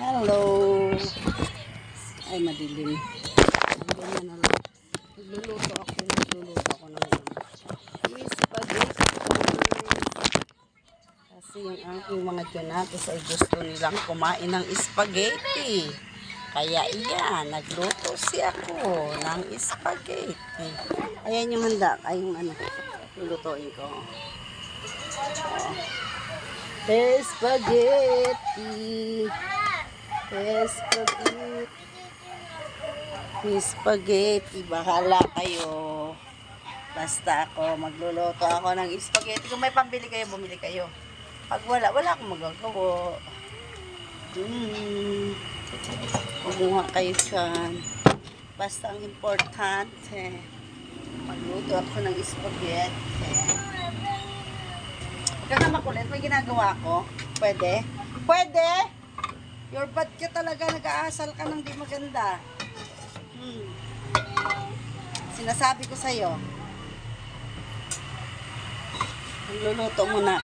Hello. Ay, madilim. Ganyan na lang. Nagluluto ako ng spaghetti. Kasi yung aking mga tiyanatos ay gusto nilang kumain ng spaghetti. Kaya iyan, nagluto siya ako ng spaghetti. Ayan yung handa. Ay, yung ano, lulutuin ko. Spaghetti. Spaghetti. Bahala kayo. Basta ako, magluluto ako ng spaghetti. Kung may pambili kayo, bumili kayo. Pag wala, wala akong magagawa. Kumuha kayo dyan. Basta ang importante, magluto ako ng spaghetti. Huwag ka na makulit. May ginagawa ko. Pwede? Pwede? Your bad ka talaga. Nag-aasal ka ng di maganda. Sinasabi ko sa'yo. Magluluto muna.